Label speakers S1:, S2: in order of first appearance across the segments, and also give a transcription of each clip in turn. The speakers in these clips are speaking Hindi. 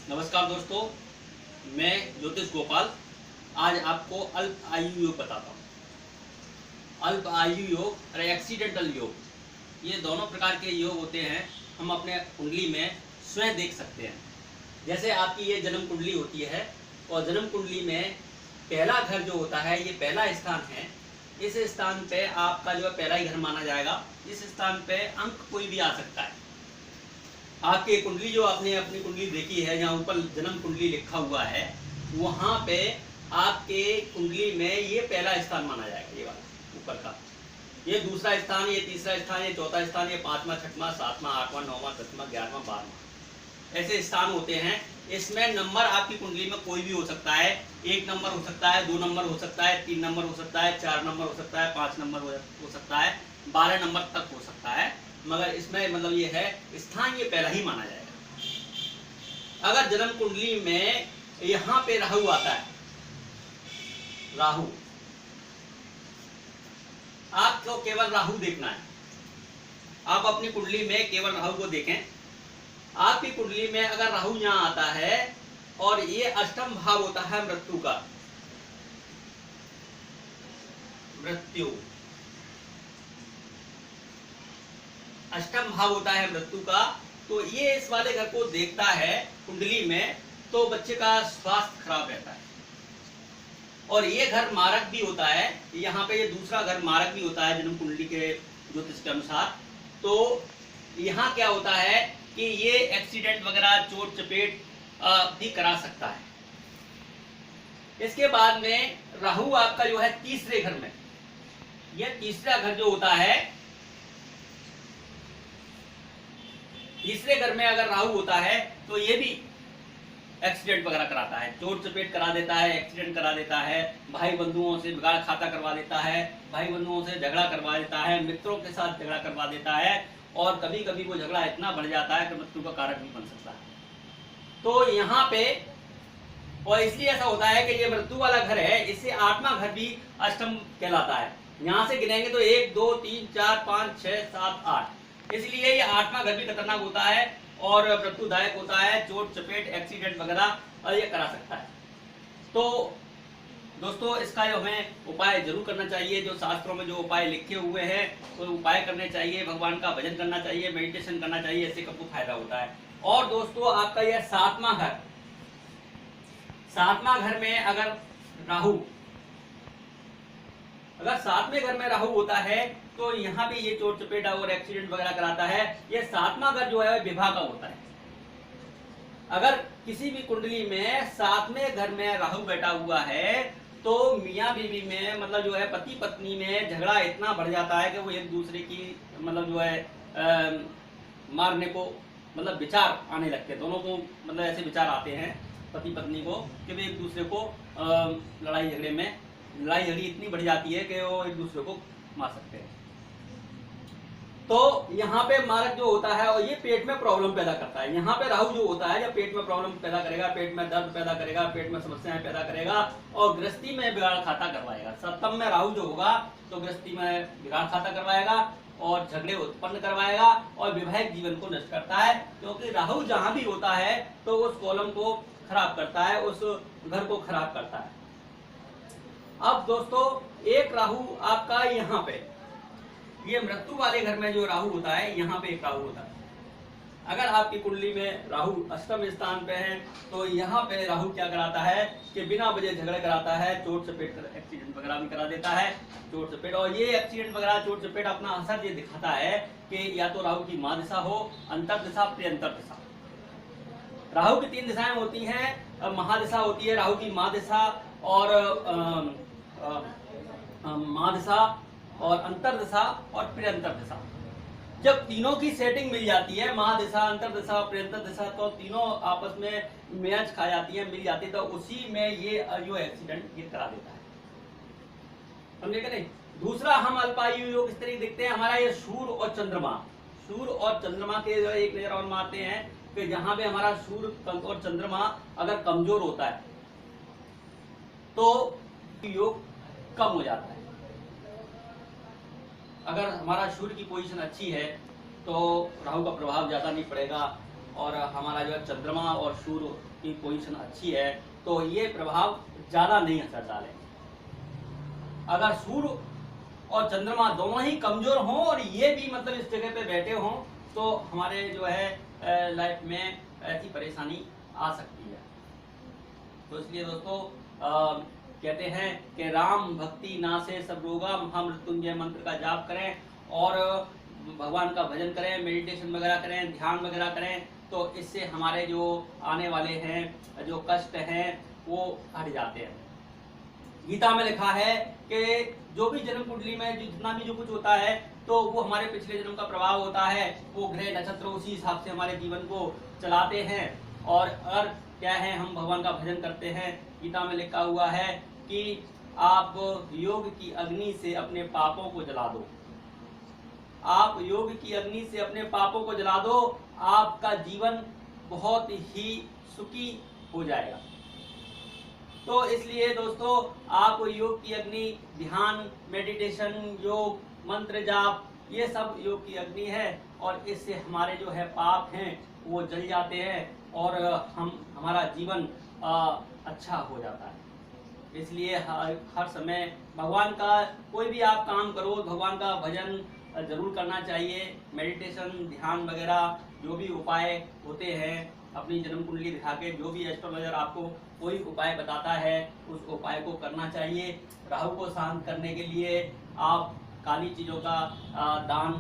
S1: नमस्कार दोस्तों, मैं ज्योतिष गोपाल आज आपको अल्प आयु योग बताता हूँ। अल्प आयु योग और एक्सीडेंटल योग, ये दोनों प्रकार के योग होते हैं। हम अपने कुंडली में स्वयं देख सकते हैं। जैसे आपकी ये जन्म कुंडली होती है और जन्म कुंडली में पहला घर जो होता है, ये पहला स्थान है। इस स्थान पे आपका जो है पहला ही घर माना जाएगा। इस स्थान पे अंक कोई भी आ सकता है। आपकी कुंडली जो आपने अपनी कुंडली देखी है, जहाँ ऊपर जन्म कुंडली लिखा हुआ है, वहां पे आपके कुंडली में ये पहला स्थान माना जाएगा। ये वाला ऊपर का, ये दूसरा स्थान, ये तीसरा स्थान, ये चौथा स्थान, ये पांचवा, छठवां, सातवां, आठवां, नौवां, दसवां, 11वां, 12वां, ऐसे स्थान होते हैं। इसमें नंबर आपकी कुंडली में कोई भी हो सकता है। 1 नंबर हो सकता है, 2 नंबर हो सकता है, 3 नंबर हो सकता है, 4 नंबर हो सकता है, 5 नंबर हो सकता है, 12 नंबर तक हो सकता है। मगर इसमें मतलब ये है, स्थान ये पहला ही माना जाएगा। अगर जन्म कुंडली में यहां पे राहु आता है, राहु, आपको केवल राहु देखना है। आप अपनी कुंडली में केवल राहु को देखें। आपकी कुंडली में अगर राहु यहां आता है और ये अष्टम भाव होता है मृत्यु का, मृत्यु अष्टम भाव होता है मृत्यु का, तो ये इस वाले घर को देखता है कुंडली में, तो बच्चे का स्वास्थ्य खराब रहता है। और ये घर मारक भी होता है। यहाँ पे ये दूसरा घर मारक भी होता है जन्म कुंडली के ज्योतिष के अनुसार। तो यहाँ क्या होता है कि ये एक्सीडेंट वगैरह, चोट चपेट भी करा सकता है। इसके बाद में राहु आपका जो है तीसरे घर में, यह तीसरा घर जो होता है, तीसरे घर में अगर राहु होता है तो ये भी एक्सीडेंट वगैरह कराता है, चोट चपेट करा देता है, एक्सीडेंट करा देता है, भाई बंधुओं से बिगाड़ खाता करवा देता है, भाई बंधुओं से झगड़ा करवा देता है, मित्रों के साथ झगड़ा करवा देता है, और कभी कभी वो झगड़ा इतना बढ़ जाता है कि मृत्यु का कारण भी बन सकता है। तो यहाँ पे, और इसलिए ऐसा होता है कि ये मृत्यु वाला घर है, इससे 8वां घर भी अष्टम कहलाता है। यहाँ से गिनेंगे तो 1 2 3 4 5 6 7 8, इसलिए ये 8वां घर भी खतरनाक होता है और मृत्युदायक होता है। चोट चपेट, एक्सीडेंट वगैरह ये करा सकता है। तो दोस्तों, इसका जो हमें उपाय जरूर करना चाहिए। जो शास्त्रों में जो उपाय लिखे हुए हैं, तो उपाय करने चाहिए, भगवान का भजन करना चाहिए, मेडिटेशन करना चाहिए, इससे सबको फायदा होता है। और दोस्तों, आपका यह 7वां घर, 7वां घर में अगर राहु, अगर 7वें घर में राहु होता है तो यहाँ पे ये चोट चपेट और एक्सीडेंट वगैरह कराता है। ये 7वां घर जो है विवाह का होता है। अगर किसी भी कुंडली में 7वें घर में राहु बैठा हुआ है तो मियाँ बीवी में, मतलब जो है पति पत्नी में झगड़ा इतना बढ़ जाता है कि वो एक दूसरे की मतलब जो है मारने को, मतलब विचार आने लगते हैं। दोनों को मतलब ऐसे विचार आते हैं पति पत्नी को कि वे एक दूसरे को लड़ाई झगड़ी इतनी बढ़ जाती है कि वो एक दूसरे को मार सकते हैं। तो यहाँ पे मारक जो होता है और ये पेट में प्रॉब्लम पैदा करता है। यहाँ पे राहु जो होता है, जब पेट में प्रॉब्लम पैदा करेगा, पेट में दर्द पैदा करेगा, पेट में समस्याएं पैदा करेगा और गृहस्थी में बिगाड़ खाता करवाएगा। सप्तम में राहु जो होगा तो गृहस्थी में बिगाड़ खाता करवाएगा और झगड़े उत्पन्न करवाएगा और वैवाहिक जीवन को नष्ट करता है। क्योंकि राहु जहां भी होता है तो उस कॉलम को खराब करता है, उस घर को खराब करता है। अब दोस्तों, एक राहु आपका यहाँ पे, ये मृत्यु वाले घर में जो राहु होता है, यहाँ पे एक राहु होता है। अगर आपकी कुंडली में राहु अष्टम स्थान पे है तो यहाँ पे राहु क्या कराता है कि बिना वजह झगड़े कराता है, चोट चपेट, एक्सीडेंट वगैरह भी करा देता है, चोट चपेट। और ये एक्सीडेंट वगैरह, चोट चपेट अपना असर ये दिखाता है कि या तो राहु की माँ दिशा हो, अंतर दिशा, प्रियंतर दिशा। राहु की 3 दिशाएं होती हैं। महादिशा होती है राहु की माँ दिशा, और माँ दिशा, और अंतर दिशा और प्रियंतर दिशा। जब तीनों की सेटिंग मिल जाती है, महादिशा, अंतर दिशा, प्रियंतर दिशा, तो तीनों आपस में मैच खा जाती है, मिल जाती है, तो उसी में ये जो एक्सीडेंट ये करा देता है। समझे कि नहीं? दूसरा, हम अल्पायु योग इस तरह देखते हैं। हमारा ये सूर्य और चंद्रमा, सूर्य और चंद्रमा के जो एक नजर और मारते हैं कि जहां पे हमारा सूर्य और चंद्रमा अगर कमजोर होता है तो योग कम हो जाता है। अगर हमारा सूर्य की पोजीशन अच्छी है तो राहु का प्रभाव ज्यादा नहीं पड़ेगा और हमारा जो है चंद्रमा और सूर्य की पोजीशन अच्छी है तो ये प्रभाव ज़्यादा नहीं असर डालेंगे। अगर सूर्य और चंद्रमा दोनों ही कमजोर हों और ये भी मतलब इस जगह पे बैठे हों तो हमारे जो है लाइफ में ऐसी परेशानी आ सकती है। तो इसलिए दोस्तों कहते हैं कि राम भक्ति नासे सब रोगा, महामृत्युंजय मंत्र का जाप करें और भगवान का भजन करें, मेडिटेशन वगैरह करें, ध्यान वगैरह करें, तो इससे हमारे जो आने वाले हैं जो कष्ट हैं वो हट जाते हैं। गीता में लिखा है कि जो भी जन्म कुंडली में जितना भी जो कुछ होता है तो वो हमारे पिछले जन्म का प्रभाव होता है। वो ग्रह नक्षत्र उसी हिसाब से हमारे जीवन को चलाते हैं। और अगर क्या है हम भगवान का भजन करते हैं, गीता में लिखा हुआ है कि आप योग की अग्नि से अपने पापों को जला दो। आप योग की अग्नि से अपने पापों को जला दो, आपका जीवन बहुत ही सुखी हो जाएगा। तो इसलिए दोस्तों आप योग की अग्नि, ध्यान, मेडिटेशन, योग, मंत्र जाप, ये सब योग की अग्नि है और इससे हमारे जो है पाप हैं वो जल जाते हैं और हमारा जीवन अच्छा हो जाता है। इसलिए हर समय भगवान का कोई भी आप काम करो, भगवान का भजन जरूर करना चाहिए। मेडिटेशन, ध्यान वगैरह जो भी उपाय होते हैं, अपनी जन्म कुंडली दिखा के जो भी एस्ट्रोलॉजर आपको कोई उपाय बताता है उस उपाय को करना चाहिए। राहु को शांत करने के लिए आप काली चीज़ों का दान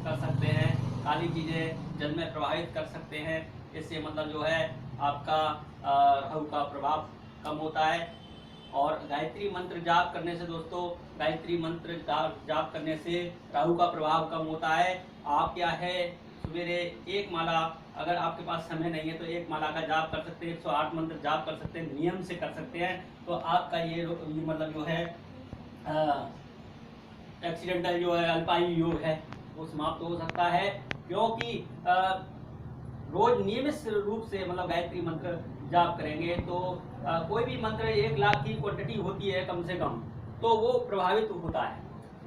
S1: कर सकते हैं, काली चीज़ें जल में प्रवाहित कर सकते हैं। इससे मतलब जो है आपका राहु का प्रभाव कम होता है। और गायत्री मंत्र जाप करने से दोस्तों, गायत्री मंत्र जाप करने से राहु का प्रभाव कम होता है। आप क्या है सवेरे एक माला, अगर आपके पास समय नहीं है तो एक माला का जाप कर सकते हैं, 108 मंत्र जाप कर सकते हैं, नियम से कर सकते हैं। तो आपका ये मतलब जो है एक्सीडेंटल जो है अल्पायु योग है वो समाप्त हो सकता है। क्योंकि रोज नियमित रूप से मतलब गायत्री मंत्र जाप करेंगे तो कोई भी मंत्र 1 लाख की क्वांटिटी होती है कम से कम, तो वो प्रभावित होता है।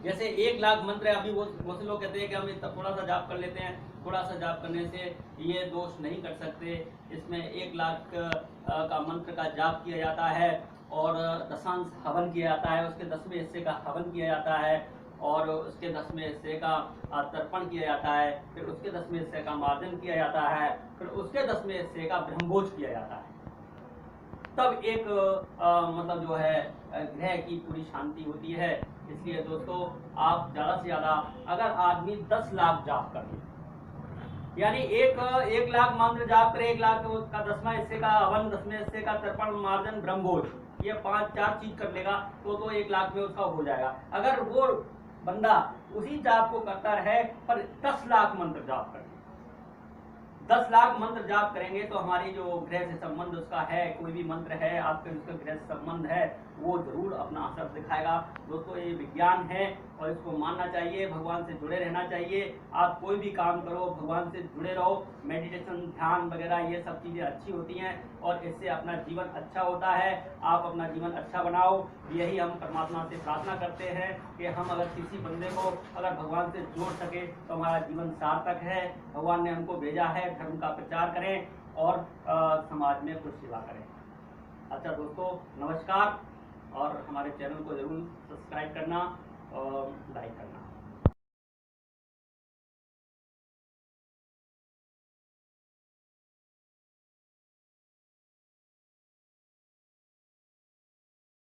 S1: जैसे 1 लाख मंत्र है, अभी बहुत से लोग कहते हैं कि हम थोड़ा सा जाप कर लेते हैं, थोड़ा सा जाप करने से ये दोष नहीं कर सकते। इसमें 1 लाख का मंत्र का जाप किया जाता है और दशांश हवन किया जाता है, उसके 10वें हिस्से का हवन किया जाता है और उसके 10वें हिस्से का तर्पण किया जाता है, फिर उसके 10वें हिस्से का मार्जन किया जाता है, फिर उसके 10वें हिस्से का ब्रह्मभोज किया जाता है। तब एक मतलब जो है ग्रह की पूरी शांति होती है। इसलिए दोस्तों आप ज़्यादा से ज़्यादा अगर आदमी 10 लाख जाप कर ले, यानी एक लाख मंत्र जाप करे, 1 लाख का 10वां हिस्से का हवन, 10वें हिस्से का तर्पण, मार्जन, ब्रह्मभोज, ये 5-4 चीज कर लेगा तो 1 लाख में उसका हो जाएगा। अगर वो बंदा उसी जाप को करता रहे पर 10 लाख मंत्र जाप करे, 10 लाख मंत्र जाप करेंगे तो हमारी जो ग्रह से संबंध उसका है, कोई भी मंत्र है आपके उसका ग्रह से संबंध है, वो जरूर अपना असर दिखाएगा। दोस्तों ये विज्ञान है और इसको मानना चाहिए, भगवान से जुड़े रहना चाहिए। आप कोई भी काम करो भगवान से जुड़े रहो, मेडिटेशन, ध्यान वगैरह ये सब चीज़ें अच्छी होती हैं और इससे अपना जीवन अच्छा होता है। आप अपना जीवन अच्छा बनाओ, यही हम परमात्मा से प्रार्थना करते हैं कि हम अगर किसी बंदे को अगर भगवान से जोड़ सके तो हमारा जीवन सार्थक है। भगवान ने हमको भेजा है धर्म का प्रचार करें और समाज में कुछ सेवा करें। अच्छा दोस्तों नमस्कार, और हमारे चैनल को जरूर सब्सक्राइब करना और लाइक करना।